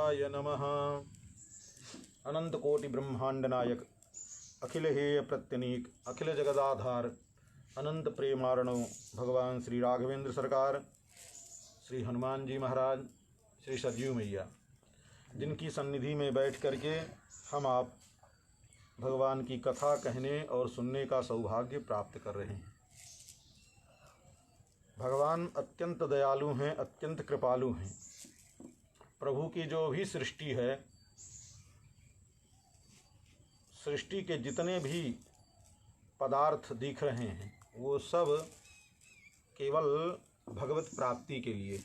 शिवाय नमः। अनंत कोटि ब्रह्मांड नायक, अखिल हेय प्रत्यनीक, अखिल जगदाधार, अनंत प्रेमारणव भगवान श्री राघवेंद्र सरकार, श्री हनुमान जी महाराज, श्री सरयू मैया, जिनकी सन्निधि में बैठ करके हम आप भगवान की कथा कहने और सुनने का सौभाग्य प्राप्त कर रहे हैं। भगवान अत्यंत दयालु हैं, अत्यंत कृपालु हैं। प्रभु की जो भी सृष्टि है, सृष्टि के जितने भी पदार्थ दिख रहे हैं वो सब केवल भगवत प्राप्ति के लिए,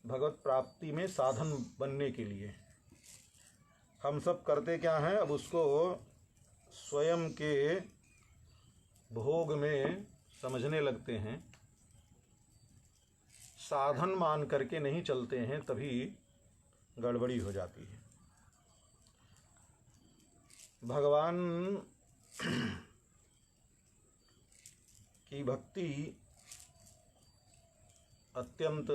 भगवत प्राप्ति में साधन बनने के लिए। हम सब करते क्या हैं, अब उसको स्वयं के भोग में समझने लगते हैं, साधन मान करके नहीं चलते हैं, तभी गड़बड़ी हो जाती है। भगवान की भक्ति अत्यंत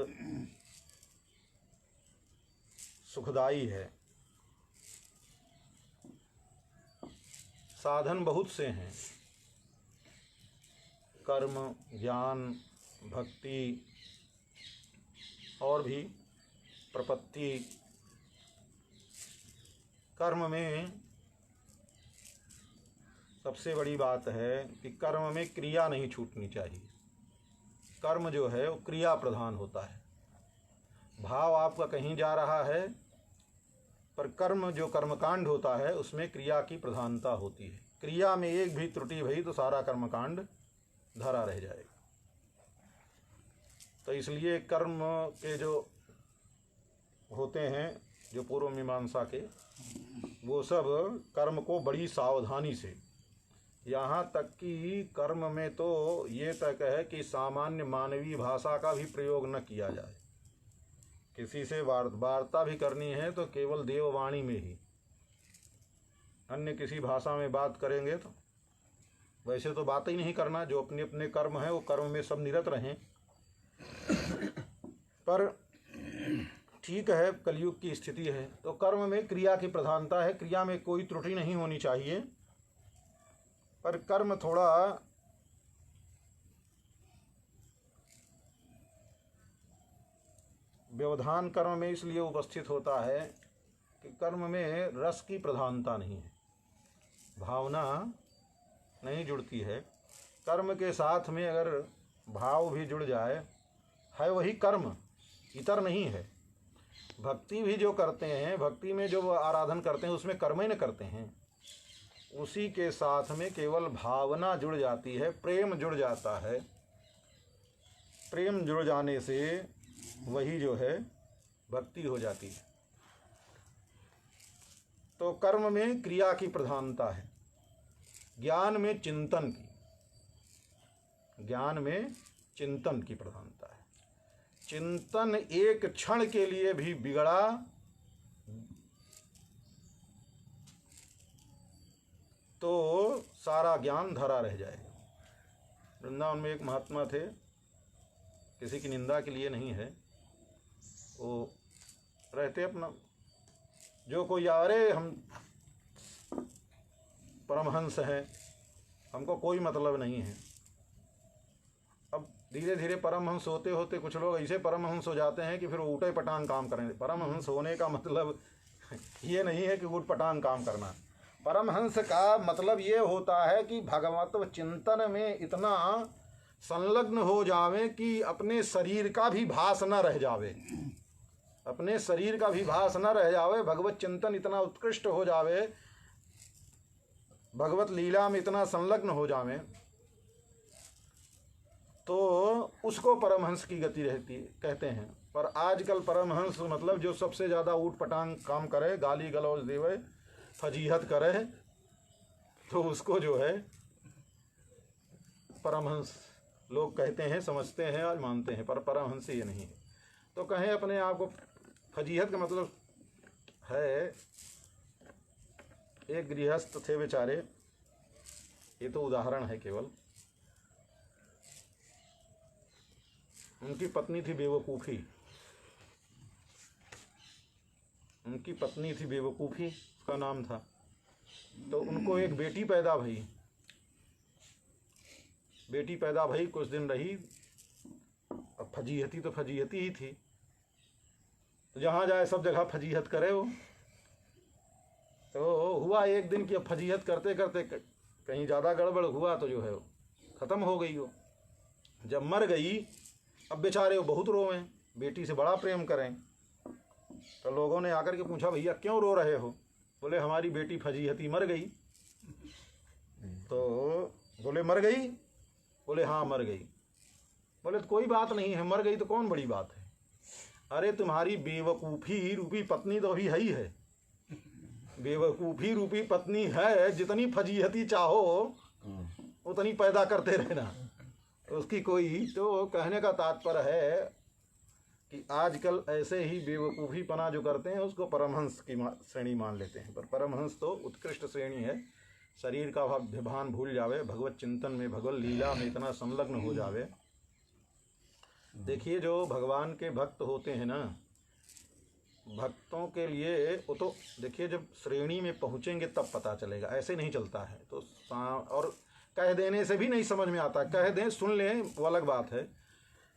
सुखदायी है। साधन बहुत से हैं, कर्म, ज्ञान, भक्ति और भी प्रपत्ति। कर्म में सबसे बड़ी बात है कि कर्म में क्रिया नहीं छूटनी चाहिए। कर्म जो है वो क्रिया प्रधान होता है। भाव आपका कहीं जा रहा है, पर कर्म जो कर्मकांड होता है उसमें क्रिया की प्रधानता होती है। क्रिया में एक भी त्रुटि भई तो सारा कर्मकांड धरा रह जाएगा। तो इसलिए कर्म के जो होते हैं, जो पूर्व मीमांसा के, वो सब कर्म को बड़ी सावधानी से, यहाँ तक कि कर्म में तो ये तक है कि सामान्य मानवीय भाषा का भी प्रयोग न किया जाए। किसी से वार्ता भी करनी है तो केवल देववाणी में ही, अन्य किसी भाषा में बात करेंगे तो वैसे तो बात ही नहीं करना। जो अपने अपने कर्म है वो कर्म में सब निरत रहें। पर ठीक है, कलयुग की स्थिति है तो कर्म में क्रिया की प्रधानता है, क्रिया में कोई त्रुटि नहीं होनी चाहिए। पर कर्म थोड़ा व्यवधान कर्म में इसलिए उपस्थित होता है कि कर्म में रस की प्रधानता नहीं है, भावना नहीं जुड़ती है। कर्म के साथ में अगर भाव भी जुड़ जाए, है वही कर्म, इतर नहीं है। भक्ति भी जो करते हैं, भक्ति में जो आराधन करते हैं उसमें कर्म ही न करते हैं, उसी के साथ में केवल भावना जुड़ जाती है, प्रेम जुड़ जाता है। प्रेम जुड़ जाने से वही जो है भक्ति हो जाती है। तो कर्म में क्रिया की प्रधानता है, ज्ञान में चिंतन की, ज्ञान में चिंतन की प्रधानता है। चिंतन एक क्षण के लिए भी बिगड़ा तो सारा ज्ञान धरा रह जाएगा। वृंदावन में एक महात्मा थे, किसी की निंदा के लिए नहीं है, वो रहते अपना, जो कोई अरे हम परमहंस हैं, हमको कोई मतलब नहीं है। अब धीरे धीरे परमहंस होते होते कुछ लोग ऐसे परमहंस हो जाते हैं कि फिर वो ऊटे पटांग काम करेंगे। परमहंस होने का मतलब ये नहीं है कि ऊट पटांग काम करना। परमहंस का मतलब ये होता है कि भगवत चिंतन में इतना संलग्न हो जावे कि अपने शरीर का भी भास न रह जावे, अपने शरीर का भी भास न रह जावे। भगवत चिंतन इतना उत्कृष्ट हो जावे, भगवत लीला में इतना संलग्न हो जावे, तो उसको परमहंस की गति रहती कहते हैं। पर आजकल परमहंस मतलब जो सबसे ज़्यादा ऊट पटांग काम करे, गाली गलौज देवे, फजीहत करे, तो उसको जो है परमहंस लोग कहते हैं, समझते हैं और मानते हैं। पर परमहंस ये नहीं है। तो कहें अपने आप को, फजीहत का मतलब है, एक गृहस्थ थे बेचारे, ये तो उदाहरण है केवल, उनकी पत्नी थी बेवकूफ़ी, उनकी पत्नी थी बेवकूफ़ी, उसका नाम था। तो उनको एक बेटी पैदा भई। बेटी पैदा भई, कुछ दिन रही, अब फजीहती तो फजीहती ही थी, तो जहाँ जाए सब जगह फजीहत करे वो। तो हुआ एक दिन कि अब फजीहत करते करते कहीं ज़्यादा गड़बड़ हुआ तो जो है वो ख़त्म हो गई वो। जब मर गई, अब बेचारे वो बहुत रोएं, बेटी से बड़ा प्रेम करें। तो लोगों ने आकर के पूछा, भैया क्यों रो रहे हो? बोले हमारी बेटी फजीहती मर गई। तो बोले मर गई? बोले हाँ मर गई। बोले तो कोई बात नहीं है, मर गई तो कौन बड़ी बात है। अरे तुम्हारी बेवकूफ़ी रूपी पत्नी तो अभी है ही है, बेवकूफ़ी रूपी पत्नी है, जितनी फजीहती चाहो उतनी पैदा करते रहना, उसकी कोई। तो कहने का तात्पर्य है कि आजकल ऐसे ही बेवकूफ़ी पना जो करते हैं उसको परमहंस की श्रेणी मान लेते हैं, पर परमहंस तो उत्कृष्ट श्रेणी है। शरीर का भान भूल जावे, भगवत चिंतन में, भगवत लीला में इतना संलग्न हो जावे। देखिए जो भगवान के भक्त होते हैं ना, भक्तों के लिए वो तो देखिए जब श्रेणी में पहुँचेंगे तब पता चलेगा, ऐसे नहीं चलता है। तो और कह देने से भी नहीं समझ में आता, कह दें सुन लें वो अलग बात है।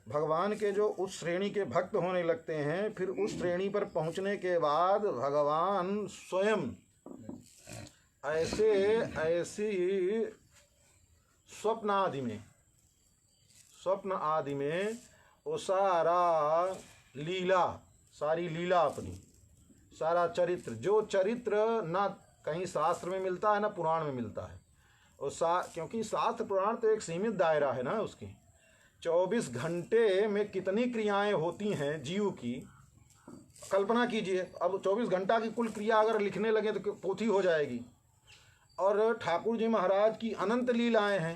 भगवान के जो उस श्रेणी के भक्त होने लगते हैं, फिर उस श्रेणी पर पहुंचने के बाद भगवान स्वयं ऐसी स्वप्न आदि में वो सारी लीला अपनी, सारा चरित्र, जो चरित्र ना कहीं शास्त्र में मिलता है ना पुराण में मिलता है। और क्योंकि शास्त्र पुराण तो एक सीमित दायरा है ना उसकी। 24 घंटे में कितनी क्रियाएं होती हैं जीव की, कल्पना कीजिए। अब 24 घंटा की कुल क्रिया अगर लिखने लगे तो पोथी हो जाएगी। और ठाकुर जी महाराज की अनंत लीलाएं हैं।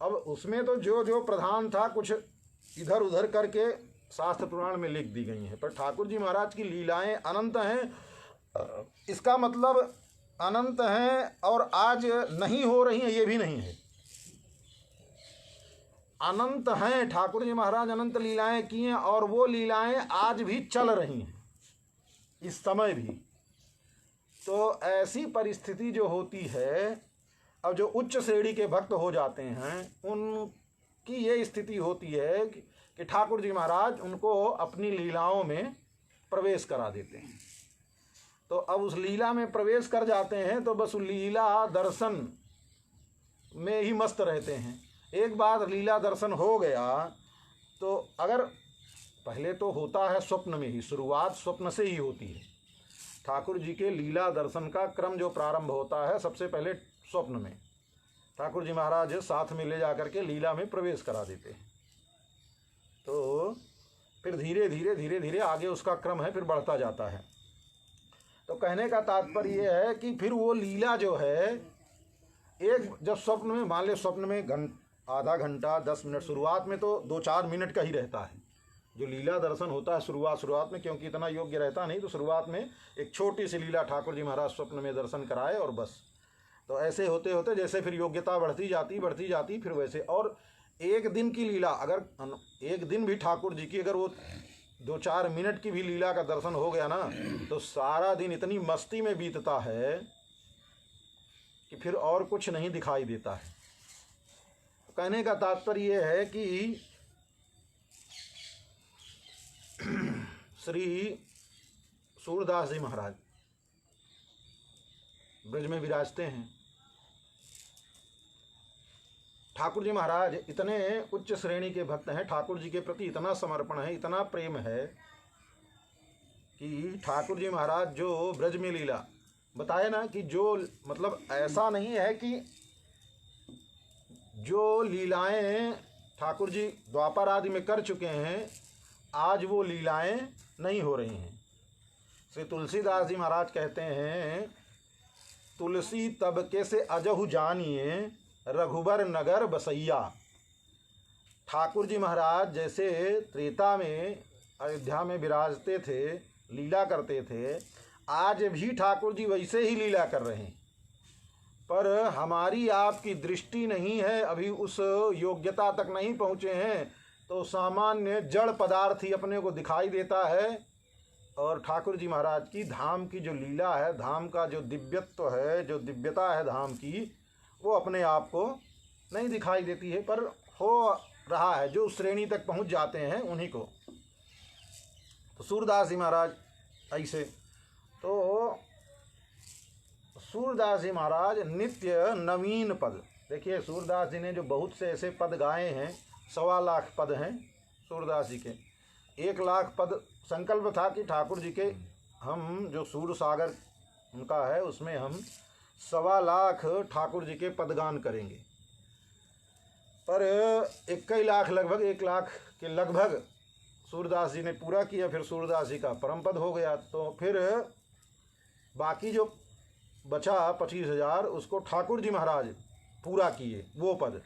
अब उसमें तो जो जो प्रधान था कुछ इधर उधर करके शास्त्र पुराण में लिख दी गई हैं, पर ठाकुर जी महाराज की लीलाएं अनंत हैं। इसका मतलब अनंत हैं और आज नहीं हो रही हैं ये भी नहीं है, अनंत हैं। ठाकुर जी महाराज अनंत लीलाएं की हैं और वो लीलाएं आज भी चल रही हैं इस समय भी। तो ऐसी परिस्थिति जो होती है, अब जो उच्च श्रेणी के भक्त हो जाते हैं उनकी ये स्थिति होती है कि ठाकुर जी महाराज उनको अपनी लीलाओं में प्रवेश करा देते हैं। तो अब उस लीला में प्रवेश कर जाते हैं तो बस लीला दर्शन में ही मस्त रहते हैं। एक बार लीला दर्शन हो गया तो अगर पहले तो होता है स्वप्न में ही, शुरुआत स्वप्न से ही होती है। ठाकुर जी के लीला दर्शन का क्रम जो प्रारंभ होता है सबसे पहले स्वप्न में, ठाकुर जी महाराज साथ में ले जाकर के लीला में प्रवेश करा देते हैं। तो फिर धीरे धीरे आगे उसका क्रम है, फिर बढ़ता जाता है। तो कहने का तात्पर्य ये है कि फिर वो लीला जो है, एक जब स्वप्न में, मान ले स्वप्न में आधा घंटा 10 मिनट, शुरुआत में तो 2-4 मिनट का ही रहता है जो लीला दर्शन होता है शुरुआत में, क्योंकि इतना योग्य रहता नहीं। तो शुरुआत में एक छोटी सी लीला ठाकुर जी महाराज स्वप्न में दर्शन कराए और बस। तो ऐसे होते होते जैसे फिर योग्यता बढ़ती जाती फिर वैसे। और एक दिन की लीला, अगर एक दिन भी ठाकुर जी की अगर वो 2-4 मिनट की भी लीला का दर्शन हो गया ना, तो सारा दिन इतनी मस्ती में बीतता है कि फिर और कुछ नहीं दिखाई देता है। कहने का तात्पर्य यह है कि श्री सूरदास जी महाराज ब्रज में विराजते हैं। ठाकुर जी महाराज इतने उच्च श्रेणी के भक्त हैं, ठाकुर जी के प्रति इतना समर्पण है, इतना प्रेम है कि ठाकुर जी महाराज जो ब्रज में लीला बताए ना, कि जो मतलब ऐसा नहीं है कि जो लीलाएं ठाकुर जी द्वापर आदि में कर चुके हैं आज वो लीलाएं नहीं हो रही हैं। श्री तुलसीदास जी महाराज कहते हैं, तुलसी तब के से अजहु जानिए रघुबर नगर बसैया। ठाकुर जी महाराज जैसे त्रेता में अयोध्या में विराजते थे, लीला करते थे, आज भी ठाकुर जी वैसे ही लीला कर रहे हैं। पर हमारी आपकी दृष्टि नहीं है, अभी उस योग्यता तक नहीं पहुँचे हैं, तो सामान्य जड़ पदार्थ ही अपने को दिखाई देता है और ठाकुर जी महाराज की धाम की जो लीला है, धाम का जो दिव्यत्व है, जो दिव्यता है धाम की, वो अपने आप को नहीं दिखाई देती है, पर हो रहा है। जो उस श्रेणी तक पहुंच जाते हैं उन्हीं को। तो सूरदास जी महाराज ऐसे, तो सूरदास जी महाराज नित्य नवीन पद, देखिए सूरदास जी ने जो बहुत से ऐसे पद गाए हैं, 1.25 लाख पद हैं सूरदास जी के। 1 लाख पद संकल्प था कि ठाकुर जी के हम जो सूर सागर उनका है उसमें हम 1.25 लाख ठाकुर जी के पदगान करेंगे, पर 21 लाख लगभग 1 लाख के लगभग सूरदास जी ने पूरा किया। फिर सूरदास जी का परम पद हो गया, तो फिर बाकी जो बचा 25,000 उसको ठाकुर जी महाराज पूरा किए वो पद।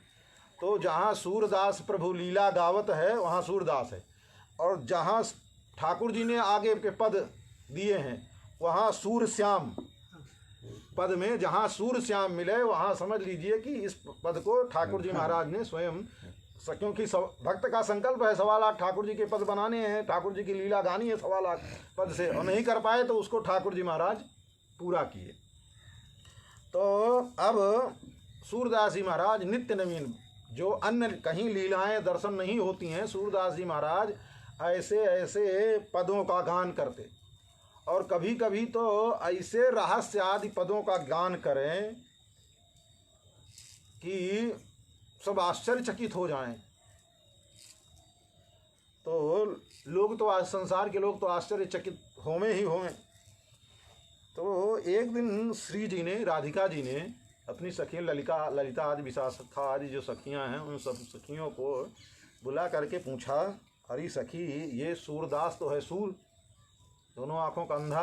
तो जहाँ सूरदास प्रभु लीला गावत है वहाँ सूरदास है, और जहाँ ठाकुर जी ने आगे के पद दिए हैं वहाँ सूर श्याम पद में, जहाँ सूर श्याम मिले वहाँ समझ लीजिए कि इस पद को ठाकुर जी महाराज ने स्वयं, क्योंकि भक्त का संकल्प है 1.25 लाख ठाकुर जी के पद बनाने हैं, ठाकुर जी की लीला गानी है 1.25 लाख पद से, और नहीं कर पाए तो उसको ठाकुर जी महाराज पूरा किए। तो अब सूरदास जी महाराज नित्य नवीन, जो अन्य कहीं लीलाएं दर्शन नहीं होती हैं, सूरदास जी महाराज ऐसे ऐसे पदों का गान करते, और कभी कभी तो ऐसे रहस्य आदि पदों का गान करें कि सब आश्चर्यचकित हो जाएं। तो लोग तो आज संसार के लोग तो आश्चर्यचकित होवे ही होवे। तो एक दिन श्री जी ने, राधिका जी ने अपनी सखी ललिता आदि विशाखा आदि जो सखियां हैं उन सब सखियों को बुला करके पूछा, अरे सखी ये सूरदास तो है सूर, दोनों आँखों का अंधा,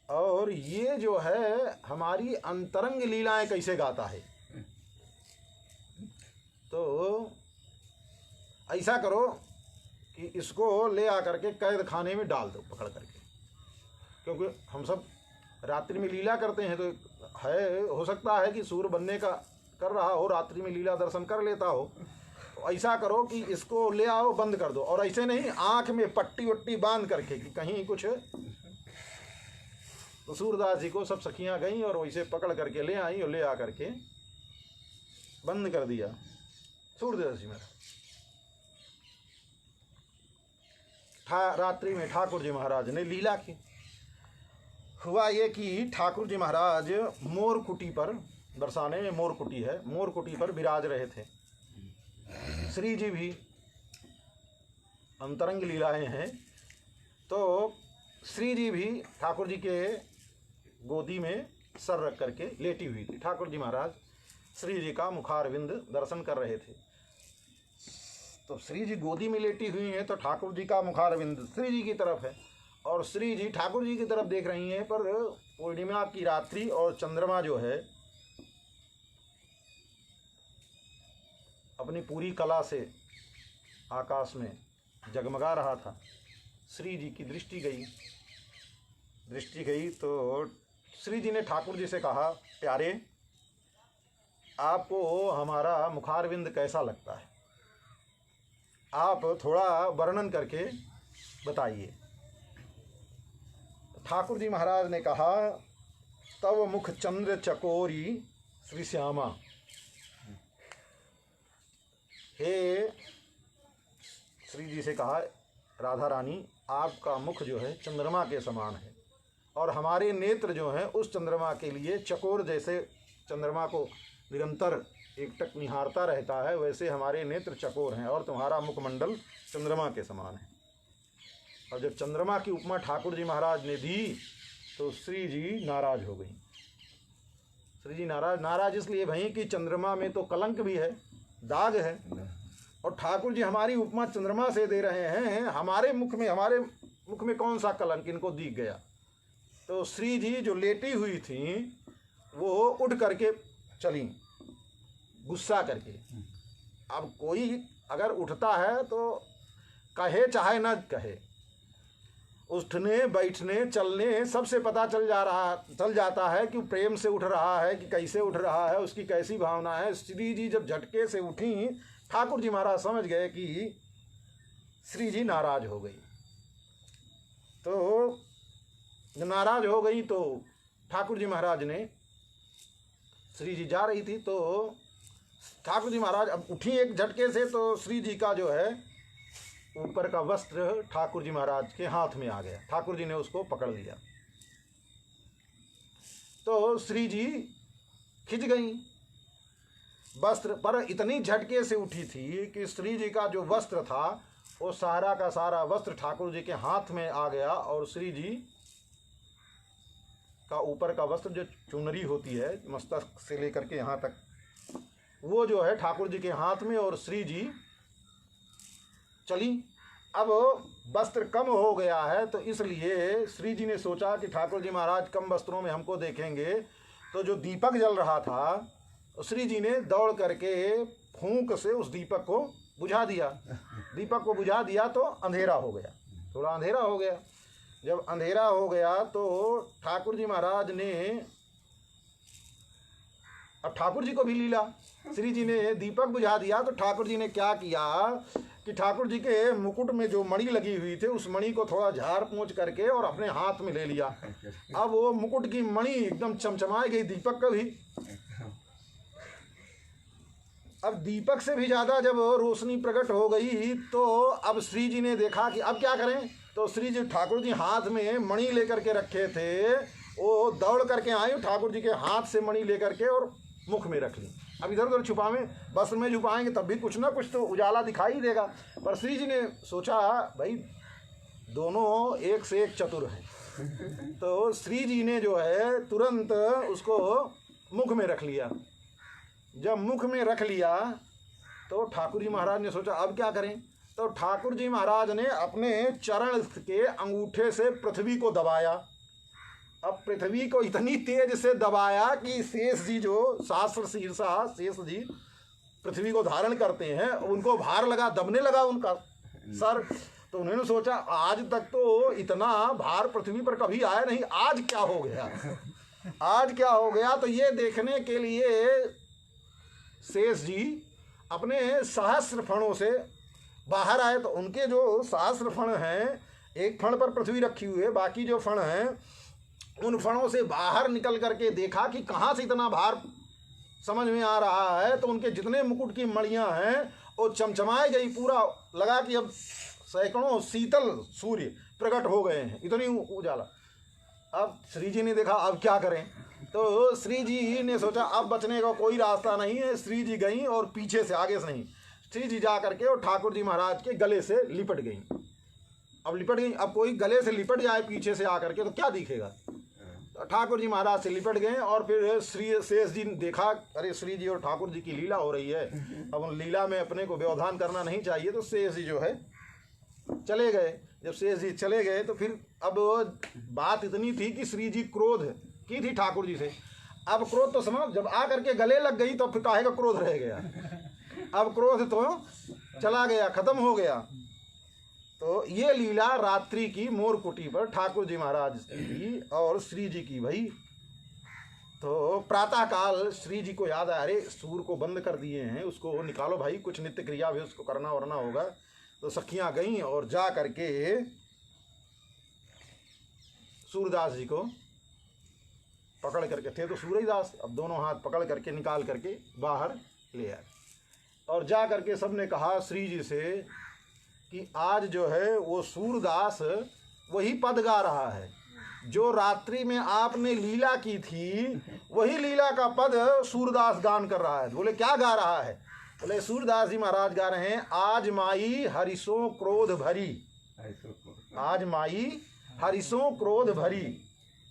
और ये जो है हमारी अंतरंग लीलाएं कैसे गाता है। तो ऐसा करो कि इसको ले आकर के कैद खाने में डाल दो पकड़ करके, क्योंकि हम सब रात्रि में लीला करते हैं, तो है हो सकता है कि सूर बनने का कर रहा हो, रात्रि में लीला दर्शन कर लेता हो। तो ऐसा करो कि इसको ले आओ, बंद कर दो, और ऐसे नहीं आँख में पट्टी वट्टी बांध करके कि कहीं कुछ। तो सूरदास जी को सब सखियां गईं और वैसे पकड़ करके ले आई, और ले आ करके बंद कर दिया सूरदास जी में। रात्रि में ठाकुर जी महाराज ने लीला की। हुआ ये कि ठाकुर जी महाराज मोरकुटी पर, बरसाने में मोरकुटी है, मोरकुटी पर विराज रहे थे। श्री जी भी अंतरंग लीलाएं हैं, तो श्री जी भी ठाकुर जी के गोदी में सर रख करके लेटी हुई थी। ठाकुर जी महाराज श्री जी का मुखारविंद दर्शन कर रहे थे। तो श्री जी गोदी में लेटी हुई हैं, तो ठाकुर जी का मुखारविंद श्री जी की तरफ है, और श्री जी ठाकुर जी की तरफ देख रही हैं। पर पूर्णिमा की रात्रि और चंद्रमा जो है अपनी पूरी कला से आकाश में जगमगा रहा था। श्री जी की दृष्टि गई तो श्री जी ने ठाकुर जी से कहा, प्यारे आपको हमारा मुखारविंद कैसा लगता है, आप थोड़ा वर्णन करके बताइए। ठाकुर जी महाराज ने कहा, तव मुख चंद्र चकोरी श्री श्यामा। हे श्री जी से कहा, राधा रानी आपका मुख जो है चंद्रमा के समान है, और हमारे नेत्र जो हैं उस चंद्रमा के लिए चकोर, जैसे चंद्रमा को निरंतर एकटक निहारता रहता है वैसे हमारे नेत्र चकोर हैं, और तुम्हारा मुखमंडल चंद्रमा के समान है। और जब चंद्रमा की उपमा ठाकुर जी महाराज ने दी तो श्री जी नाराज हो गई। श्री जी नाराज इसलिए भई कि चंद्रमा में तो कलंक भी है, दाग है, और ठाकुर जी हमारी उपमा चंद्रमा से दे रहे हैं, हमारे मुख में कौन सा कलंक इनको दिख गया। तो श्री जी जो लेटी हुई थी वो उठ करके चली, गुस्सा करके। अब कोई अगर उठता है तो कहे चाहे न कहे, उठने बैठने चलने सबसे पता चल जाता है कि प्रेम से उठ रहा है कि कैसे उठ रहा है, उसकी कैसी भावना है। श्री जी जब झटके से उठी, ठाकुर जी महाराज समझ गए कि श्री जी नाराज हो गई। तो नाराज हो गई। तो ठाकुर जी महाराज ने, श्री जी जा रही थी तो ठाकुर जी महाराज अब उठी एक झटके से, तो श्री जी का जो है ऊपर का वस्त्र ठाकुर जी महाराज के हाथ में आ गया। ठाकुर जी ने उसको पकड़ लिया तो श्री जी खिंच गई। वस्त्र पर इतनी झटके से उठी थी कि श्री जी का जो वस्त्र था वो सारा का सारा वस्त्र ठाकुर जी के हाथ में आ गया, और श्री जी का ऊपर का वस्त्र जो चुनरी होती है मस्तक से लेकर के यहाँ तक, वो जो है ठाकुर जी के हाथ में, और श्री जी चली। अब वस्त्र कम हो गया है तो इसलिए श्री जी ने सोचा कि ठाकुर जी महाराज कम वस्त्रों में हमको देखेंगे, तो जो दीपक जल रहा था श्री जी ने दौड़ करके फूंक से उस दीपक को बुझा दिया। दीपक को बुझा दिया तो अंधेरा हो गया, थोड़ा अंधेरा हो गया। जब अंधेरा हो गया तो ठाकुर जी महाराज ने, अब ठाकुर जी को भी लीला, श्री जी ने दीपक बुझा दिया तो ठाकुर जी ने क्या किया कि ठाकुर जी के मुकुट में जो मणि लगी हुई थी उस मणि को थोड़ा झाड़ पोंछ करके और अपने हाथ में ले लिया। अब वो मुकुट की मणि एकदम चमचमाई गई दीपक का भी। अब दीपक से भी ज़्यादा जब रोशनी प्रकट हो गई तो अब श्री जी ने देखा कि अब क्या करें। तो श्री जी, ठाकुर जी हाथ में मणि लेकर के रखे थे, वो दौड़ करके आई, ठाकुर जी के हाथ से मणि लेकर के और मुख में रख ली। अब इधर उधर छुपावें, वस्त्र में छुपाएंगे तब भी कुछ ना कुछ तो उजाला दिखाई देगा। पर श्री जी ने सोचा भाई दोनों एक से एक चतुर हैं, तो श्री जी ने जो है तुरंत उसको मुख में रख लिया। जब मुख में रख लिया तो ठाकुर जी महाराज ने सोचा अब क्या करें। तो ठाकुर जी महाराज ने अपने चरण के अंगूठे से पृथ्वी को दबाया। अब पृथ्वी को इतनी तेज से दबाया कि शेष जी, जो शास्त्र शीर्षा शेष जी पृथ्वी को धारण करते हैं, उनको भार लगा, दबने लगा उनका सर। तो उन्होंने सोचा आज तक तो इतना भार पृथ्वी पर कभी आया नहीं, आज क्या हो गया, आज क्या हो गया। तो ये देखने के लिए शेष जी अपने सहस्र फणों से बाहर आए। तो उनके जो सहस्र फण हैं, एक फण पर पृथ्वी रखी हुई है, बाकी जो फण हैं उन फणों से बाहर निकल करके देखा कि कहाँ से इतना भार समझ में आ रहा है। तो उनके जितने मुकुट की मणियाँ हैं वो चमचमाई गई, पूरा लगा कि अब सैकड़ों शीतल सूर्य प्रकट हो गए हैं, इतनी उजाला। अब श्री जी ने देखा अब क्या करें। तो श्री जी ने सोचा अब बचने का कोई रास्ता नहीं है। श्री जी गई और पीछे से, आगे से नहीं, श्री जी जा करके और ठाकुर जी महाराज के गले से लिपट गई। अब लिपट गई, अब कोई गले से लिपट जाए पीछे से आकर के तो क्या दिखेगा। तो ठाकुर जी महाराज से लिपट गए और फिर श्री शेष जी ने देखा अरे श्री जी और ठाकुर जी की लीला हो रही है, अब उन लीला में अपने को व्यवधान करना नहीं चाहिए। तो शेष जी जो है चले गए। जब शेष जी चले गए तो फिर अब बात इतनी थी कि श्री जी क्रोध की थी ठाकुर जी से। अब क्रोध तो समझ, जब आ करके गले लग गई तो फिर काहे का क्रोध रह गया। अब क्रोध तो चला गया, खत्म हो गया। तो ये लीला रात्रि की मोरकुटी पर ठाकुर जी महाराज की और श्री जी की भई। तो प्रातःकाल श्री जी को याद आया, अरे सूर को बंद कर दिए हैं, उसको निकालो भाई, कुछ नित्य क्रिया भी उसको करना वरना होगा। तो सखियां गईं और जा करके सूरदास जी को पकड़ करके, थे तो सूरदास, अब दोनों हाथ पकड़ करके निकाल करके बाहर ले आए। और जा करके सबने कहा श्री जी से कि आज जो है वो सूरदास वही पद गा रहा है जो रात्रि में आपने लीला की थी, वही लीला का पद सूरदास गान कर रहा है। बोले क्या गा रहा है। बोले सूरदास जी महाराज गा रहे हैं, आज माई हरिशों क्रोध भरी, आज माई हरिशों क्रोध भरी।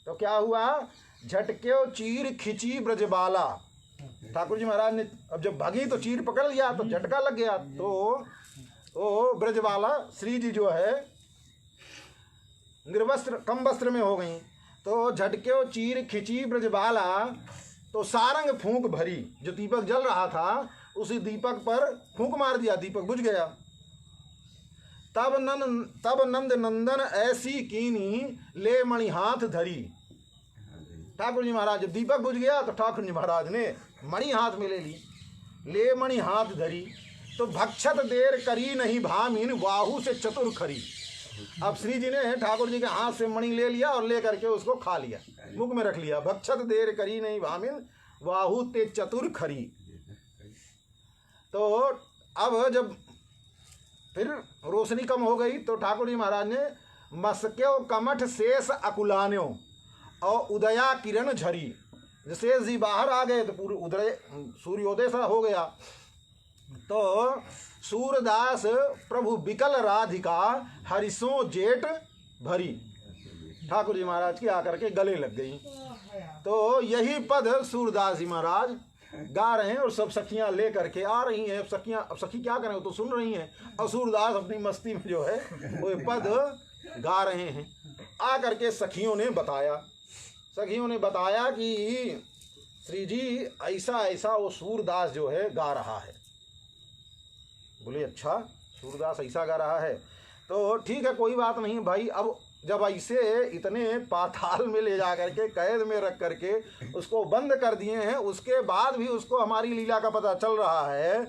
तो क्या हुआ, झटक्यो चीर खिंची ब्रजबाला। ठाकुर जी महाराज ने अब जब भागी तो चीर पकड़ लिया तो झटका लग गया। तो वो ब्रजबाला श्री जी जो है निर्वस्त्र कम वस्त्र में हो गई। तो झटक्यो चीर खिंची ब्रजबाला, तो सारंग फूंक भरी, जो दीपक जल रहा था उसी दीपक पर फूंक मार दिया, दीपक बुझ गया। तब नंद नंदन ऐसी कीनी ले मणि हाथ धरी। ठाकुर जी महाराज जब दीपक बुझ गया तो ठाकुर जी महाराज ने मणि हाथ में ले ली, ले मणि हाथ धरी। तो भक्षत देर करी नहीं भामीन, वाहु से चतुर खरी। अब श्री जी ने ठाकुर जी के हाथ से मणि ले लिया और ले करके उसको खा लिया, मुख में रख लिया। भक्षत देर करी नहीं भामिन वाहु ते चतुर खरी। तो अब जब फिर रोशनी कम हो गई तो ठाकुर जी महाराज ने मस्क्यो कमठ शेष अकुलान्यो और उदया किरण झरी। शेष जी बाहर आ गए तो पूरे उदय सूर्योदय सा हो गया। तो सूरदास प्रभु बिकल राधिका हरिशों जेठ भरी, ठाकुर जी महाराज की आकर के गले लग गई। तो यही पद सूरदास जी महाराज गा रहे हैं और सब सखियां ले करके आ रही हैं। सखियां, अब सखी क्या करें, वो तो सुन रही हैं और सूरदास अपनी मस्ती में जो है वो पद गा रहे हैं। आ करके सखियों ने बताया कि श्री जी ऐसा ऐसा वो सूरदास जो है गा रहा है। बोले अच्छा, सूरदास ऐसा गा रहा है तो ठीक है, कोई बात नहीं भाई। अब जब ऐसे इतने पाताल में ले जा करके कैद में रख करके उसको बंद कर दिए हैं, उसके बाद भी उसको हमारी लीला का पता चल रहा है,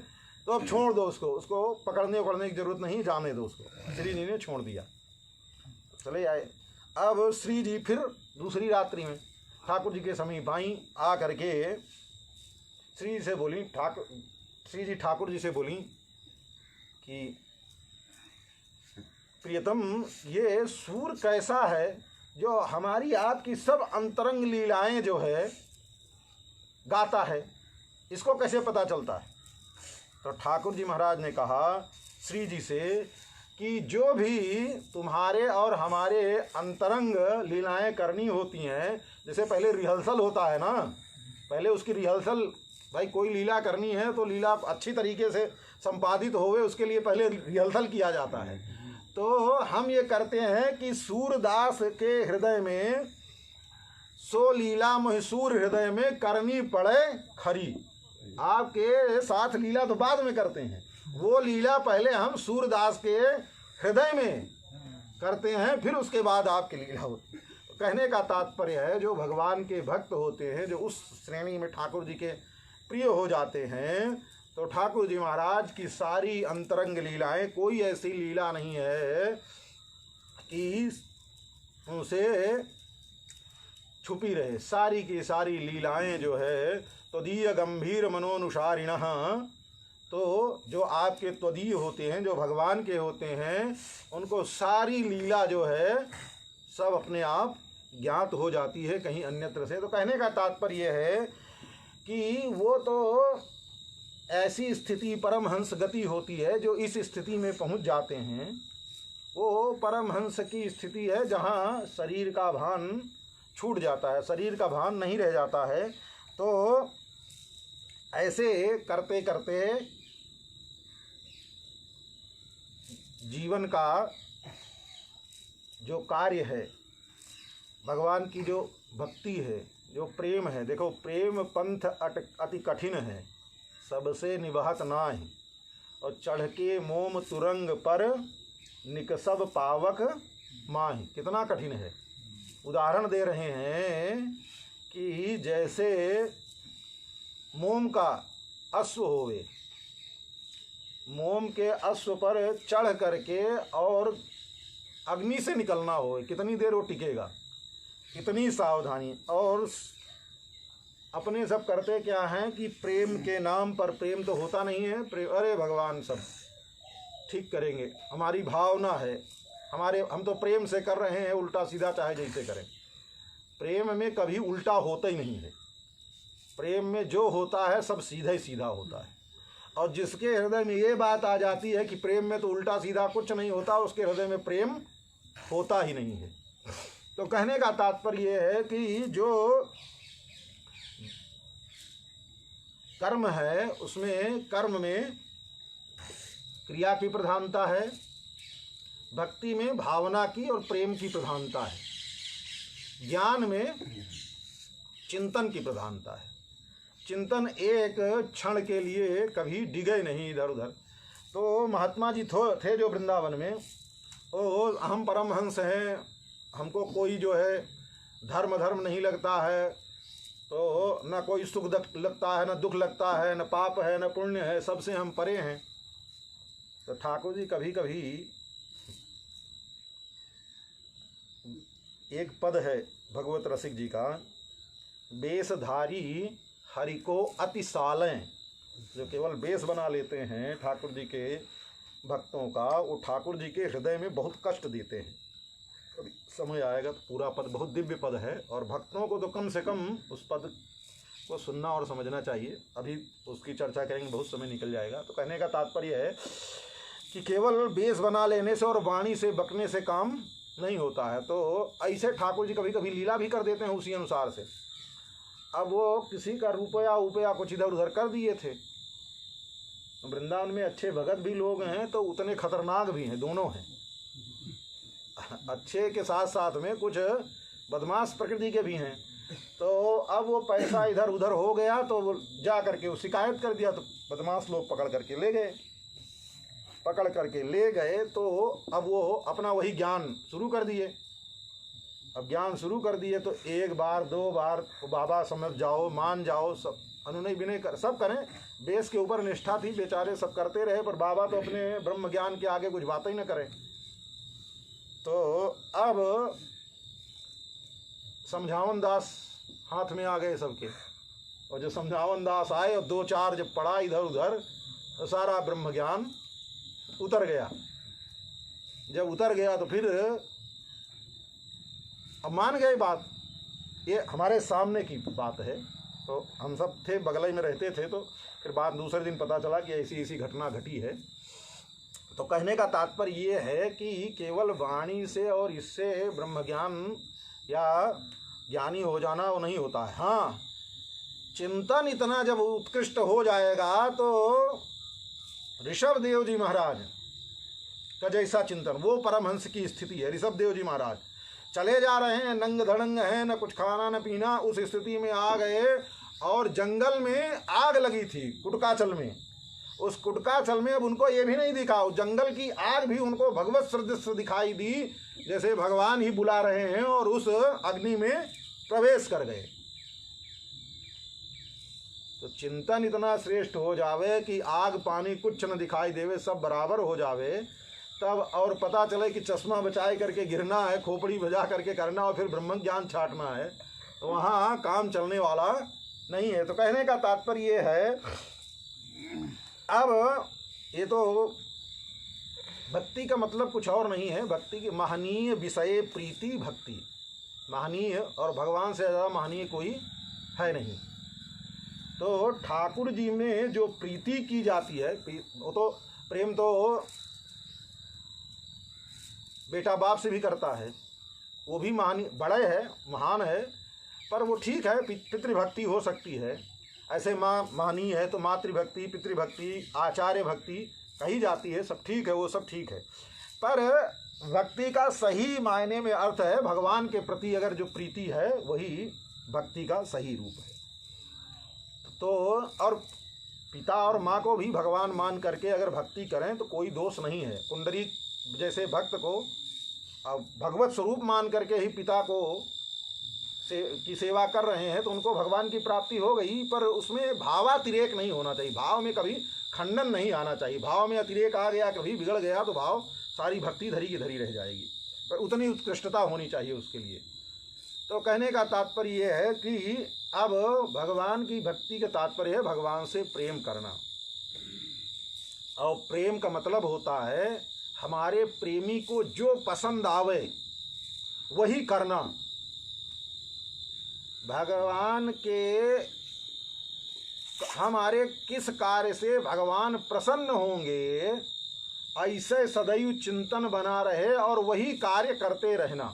तो अब छोड़ दो उसको पकड़ने की जरूरत नहीं, जाने दो उसको। श्री जी ने छोड़ दिया, चले आए। अब श्री जी फिर दूसरी रात्रि में ठाकुर जी के समीप आई। आ करके श्री जी से बोली, श्री जी ठाकुर जी से बोली कि प्रियतम, ये सूर कैसा है जो हमारी आपकी सब अंतरंग लीलाएं जो है गाता है, इसको कैसे पता चलता है? तो ठाकुर जी महाराज ने कहा श्री जी से कि जो भी तुम्हारे और हमारे अंतरंग लीलाएं करनी होती हैं, जैसे पहले रिहर्सल होता है ना, पहले उसकी रिहर्सल, भाई कोई लीला करनी है तो लीला अच्छी तरीके से संपादित होवे, उसके लिए पहले रिहर्सल किया जाता है। तो हम ये करते हैं कि सूरदास के हृदय में सो लीला महसूर हृदय में करनी पड़े खरी। आपके साथ लीला तो बाद में करते हैं, वो लीला पहले हम सूरदास के हृदय में करते हैं, फिर उसके बाद आपकी लीला होती है। तो कहने का तात्पर्य है, जो भगवान के भक्त होते हैं, जो उस श्रेणी में ठाकुर जी के प्रिय हो जाते हैं, तो ठाकुर जी महाराज की सारी अंतरंग लीलाएं, कोई ऐसी लीला नहीं है कि उनसे छुपी रहे। सारी की सारी लीलाएं जो है त्वदीय गंभीर मनोनुसारिणः, तो जो आपके त्वदीय होते हैं, जो भगवान के होते हैं, उनको सारी लीला जो है सब अपने आप ज्ञात हो जाती है कहीं अन्यत्र से। तो कहने का तात्पर्य है कि वो तो ऐसी स्थिति परमहंस गति होती है, जो इस स्थिति में पहुंच जाते हैं, वो परमहंस की स्थिति है जहाँ शरीर का भान छूट जाता है, शरीर का भान नहीं रह जाता है। तो ऐसे करते करते जीवन का जो कार्य है, भगवान की जो भक्ति है, जो प्रेम है, देखो प्रेम पंथ अति कठिन है, सबसे निभात नाही, और चढ़ के मोम तुरंग पर निकसब पावक माही। कितना कठिन है। उदाहरण दे रहे हैं कि जैसे मोम का अश्व होवे, मोम के अश्व पर चढ़ करके और अग्नि से निकलना हो, कितनी देर वो टिकेगा, कितनी सावधानी। और अपने सब करते क्या हैं कि प्रेम के नाम पर, प्रेम तो होता नहीं है, अरे भगवान सब ठीक करेंगे, हमारी भावना है, हम तो प्रेम से कर रहे हैं, उल्टा सीधा चाहे जैसे करें। प्रेम में कभी उल्टा होता ही नहीं है। प्रेम में जो होता है सब सीधा ही सीधा होता है। और जिसके हृदय में ये बात आ जाती है कि प्रेम में तो उल्टा सीधा कुछ नहीं होता, उसके हृदय में प्रेम होता ही नहीं है। तो कहने का तात्पर्य ये है कि जो कर्म है, उसमें कर्म में क्रिया की प्रधानता है, भक्ति में भावना की और प्रेम की प्रधानता है, ज्ञान में चिंतन की प्रधानता है। चिंतन एक क्षण के लिए कभी डिगे नहीं इधर उधर। तो महात्मा जी थे जो वृंदावन में, ओ हम परमहंस हैं, हमको कोई जो है धर्म नहीं लगता है, तो न कोई सुख लगता है, न दुख लगता है, न पाप है, न पुण्य है, सबसे हम परे हैं। तो ठाकुर जी कभी कभी एक पद है भगवत रसिक जी का, बेसधारी हरि को अति सालें। जो केवल बेस बना लेते हैं ठाकुर जी के भक्तों का, वो ठाकुर जी के हृदय में बहुत कष्ट देते हैं। कभी समय आएगा तो पूरा पद बहुत दिव्य पद है, और भक्तों को तो कम से कम उस पद को सुनना और समझना चाहिए। अभी उसकी चर्चा करेंगे, बहुत समय निकल जाएगा। तो कहने का तात्पर्य है कि केवल बेस बना लेने से और वाणी से बकने से काम नहीं होता है। तो ऐसे ठाकुर जी कभी कभी लीला भी कर देते हैं उसी अनुसार से। अब वो किसी का रुपया कुछ इधर उधर कर दिए थे। वृंदावन में अच्छे भगत भी लोग हैं तो उतने खतरनाक भी हैं, दोनों हैं। अच्छे के साथ साथ में कुछ बदमाश प्रकृति के भी हैं। तो अब वो पैसा इधर उधर हो गया तो वो जा करके वो शिकायत कर दिया, तो बदमाश लोग पकड़ करके ले गए। तो अब वो अपना वही ज्ञान शुरू कर दिए। अब ज्ञान शुरू कर दिए तो एक बार दो बार बाबा समझ जाओ, मान जाओ, सब अनुनय विनय कर सब करें। बेस के ऊपर निष्ठा थी, बेचारे सब करते रहे, पर बाबा तो अपने ब्रह्म ज्ञान के आगे कुछ बात ही न करें। तो अब समझावन दास हाथ में आ गए सबके, और जो समझावन दास आए और दो चार जब पढ़ा इधर उधर तो सारा ब्रह्म ज्ञान उतर गया। जब उतर गया तो फिर अब मान गए बात, ये हमारे सामने की बात है। तो हम सब थे, बगल में रहते थे। तो फिर बाद दूसरे दिन पता चला कि ऐसी ऐसी घटना घटी है। तो कहने का तात्पर्य ये है कि केवल वाणी से और इससे ब्रह्म ज्ञान या ज्ञानी हो जाना वो नहीं होता है। हाँ, चिंतन इतना जब उत्कृष्ट हो जाएगा तो ऋषभ देव जी महाराज का जैसा चिंतन, वो परमहंस की स्थिति है। ऋषभ देव जी महाराज चले जा रहे हैं, नंग धड़ंग है, न कुछ खाना न पीना, उस स्थिति में आ गए और जंगल में आग लगी थी कुटकाचल में। उस कुटकाचल में अब उनको ये भी नहीं दिखा, उस जंगल की आग भी उनको भगवत सदृश दिखाई दी, जैसे भगवान ही बुला रहे हैं, और उस अग्नि में प्रवेश कर गए। तो चिंतन इतना श्रेष्ठ हो जावे कि आग पानी कुछ न दिखाई देवे, सब बराबर हो जावे, तब और पता चले कि चश्मा बचाए करके गिरना है, खोपड़ी बजा करके करना और फिर ब्रह्म ज्ञान छाटना है, तो वहाँ काम चलने वाला नहीं है। तो कहने का तात्पर्य ये है, अब ये तो भक्ति का मतलब कुछ और नहीं है। भक्ति की महनीय विषय प्रीति भक्ति, महनीय और भगवान से ज़्यादा महनीय कोई है नहीं। तो ठाकुर जी में जो प्रीति की जाती है, वो तो प्रेम तो बेटा बाप से भी करता है, वो भी बड़े है, महान है, पर वो ठीक है, पितृभक्ति हो सकती है। ऐसे माँ महनीय है तो मातृभक्ति, पितृभक्ति, आचार्य भक्ति कही जाती है, सब ठीक है, वो सब ठीक है। पर भक्ति का सही मायने में अर्थ है भगवान के प्रति अगर जो प्रीति है वही भक्ति का सही रूप है। तो और पिता और माँ को भी भगवान मान करके अगर भक्ति करें तो कोई दोष नहीं है। पुंडरीक जैसे भक्त को भगवत स्वरूप मान करके ही पिता को की सेवा कर रहे हैं तो उनको भगवान की प्राप्ति हो गई, पर उसमें भावातिरेक नहीं होना चाहिए, भाव में कभी खंडन नहीं आना चाहिए। भाव में अतिरेक आ गया, कभी बिगड़ गया तो भाव सारी भक्ति धरी की धरी रह जाएगी, पर उतनी उत्कृष्टता होनी चाहिए उसके लिए। तो कहने का तात्पर्य ये है कि अब भगवान की भक्ति का तात्पर्य है भगवान से प्रेम करना, और प्रेम का मतलब होता है हमारे प्रेमी को जो पसंद आवे वही करना। भगवान के हमारे किस कार्य से भगवान प्रसन्न होंगे ऐसे सदैव चिंतन बना रहे और वही कार्य करते रहना।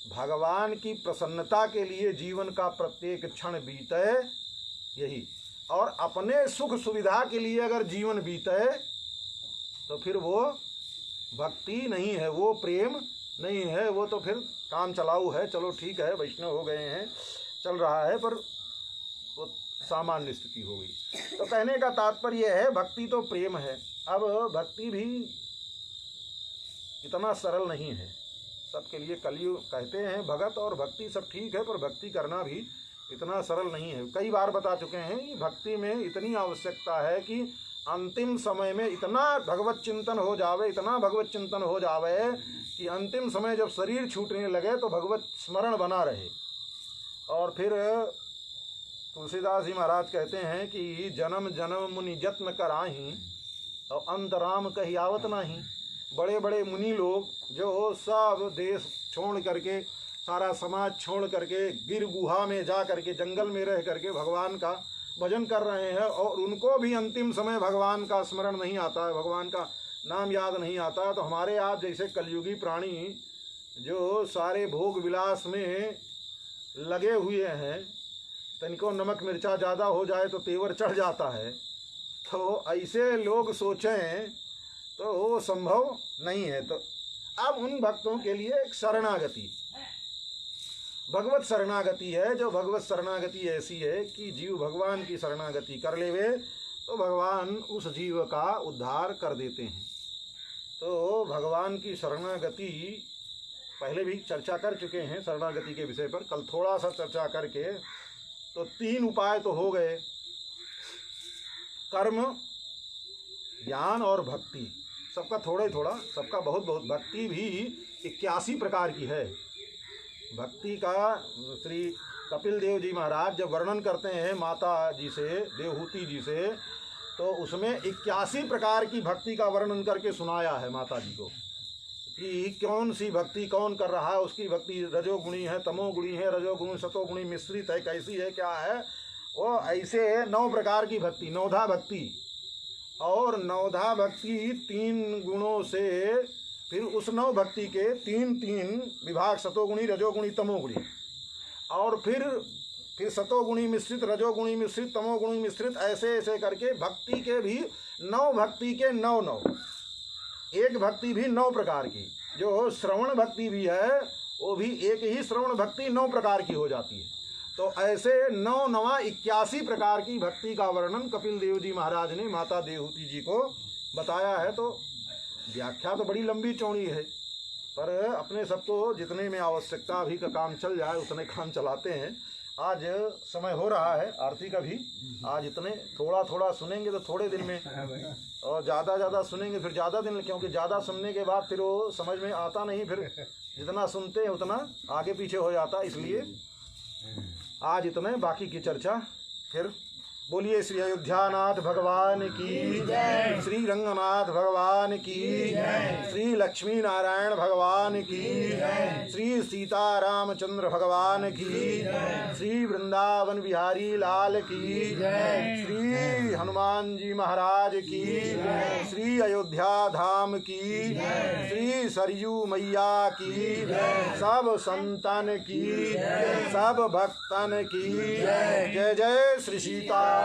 भगवान की प्रसन्नता के लिए जीवन का प्रत्येक क्षण बीते यही, और अपने सुख सुविधा के लिए अगर जीवन बीते तो फिर वो भक्ति नहीं है, वो प्रेम नहीं है, वो तो फिर काम चलाऊ है। चलो ठीक है, वैष्णव हो गए हैं, चल रहा है, पर वो सामान्य स्थिति हो गई। तो कहने का तात्पर्य है भक्ति तो प्रेम है। अब भक्ति भी इतना सरल नहीं है सबके लिए। कलयुग कहते हैं भगत और भक्ति सब ठीक है, पर भक्ति करना भी इतना सरल नहीं है। कई बार बता चुके हैं कि भक्ति में इतनी आवश्यकता है कि अंतिम समय में इतना भगवत चिंतन हो जावे, इतना भगवत चिंतन हो जावे कि अंतिम समय जब शरीर छूटने लगे तो भगवत स्मरण बना रहे। और फिर तुलसीदास जी महाराज कहते हैं कि जन्म जन्म मुनि जत्न कराही और अंतराम कही आवत नाही। बड़े बड़े मुनि लोग जो सब देश छोड़ करके, सारा समाज छोड़ करके, गिर गुहा में जा करके, जंगल में रह करके भगवान का भजन कर रहे हैं और उनको भी अंतिम समय भगवान का स्मरण नहीं आता है, भगवान का नाम याद नहीं आता है। तो हमारे आप जैसे कलयुगी प्राणी जो सारे भोग विलास में लगे हुए हैं, तनिको नमक मिर्चा ज़्यादा हो जाए तो तेवर चढ़ जाता है, तो ऐसे लोग सोचें तो वो संभव नहीं है। तो अब उन भक्तों के लिए एक शरणागति, भगवत शरणागति है। जो भगवत शरणागति ऐसी है कि जीव भगवान की शरणागति कर लेवे तो भगवान उस जीव का उद्धार कर देते हैं। तो भगवान की शरणागति पहले भी चर्चा कर चुके हैं शरणागति के विषय पर, कल थोड़ा सा चर्चा करके। तो 3 उपाय तो हो गए, कर्म, ज्ञान और भक्ति। सबका थोड़ा ही थोड़ा, सबका बहुत बहुत। भक्ति भी 81 प्रकार की है। भक्ति का श्री कपिल देव जी महाराज जब वर्णन करते हैं माता जी से, देवहूति जी से, तो उसमें 81 प्रकार की भक्ति का वर्णन करके सुनाया है माता जी को कि कौन सी भक्ति कौन कर रहा है। उसकी भक्ति रजोगुणी है, तमोगुणी है, रजोगुणी सतोगुणी मिश्रित है, कैसी है, क्या है वो। ऐसे 9 प्रकार की भक्ति, नवधा भक्ति। और नवधा भक्ति 3 गुणों से, फिर उस 9 भक्ति के 3 विभाग, सतोगुणी, रजोगुणी, तमोगुणी। और फिर सतोगुणी मिश्रित, रजोगुणी मिश्रित, तमोगुणी मिश्रित, ऐसे ऐसे करके भक्ति के भी 9 भक्ति के 9। एक भक्ति भी 9 प्रकार की। जो श्रवण भक्ति भी है वो भी एक ही श्रवण भक्ति 9 प्रकार की हो जाती है। तो ऐसे 9 81 प्रकार की भक्ति का वर्णन कपिल देव जी महाराज ने माता देवहूति जी को बताया है। तो व्याख्या तो बड़ी लंबी चौड़ी है, पर अपने सबको जितने में आवश्यकता अभी का काम चल जाए उतने काम चलाते हैं। आज समय हो रहा है आरती का भी, आज इतने थोड़ा थोड़ा सुनेंगे तो थोड़े दिन में, और ज़्यादा ज़्यादा सुनेंगे फिर ज़्यादा दिन, क्योंकि ज़्यादा सुनने के बाद फिर वो समझ में आता नहीं, फिर जितना सुनते हैं उतना आगे पीछे हो जाता। इसलिए आज इतने, बाकी की चर्चा फिर। बोलिए श्री अयोध्यानाथ भगवान की जय, श्री रंगनाथ भगवान की जय, श्री लक्ष्मी नारायण भगवान की जय, श्री सीतारामचंद्र भगवान की जय, श्री वृंदावन बिहारी लाल की जय, श्री हनुमान जी महाराज की जय, श्री अयोध्या धाम की जय, श्री सरयू मैया की जय, सब संतन की जय, सब भक्तन की जय। जय जय श्री सीताराम।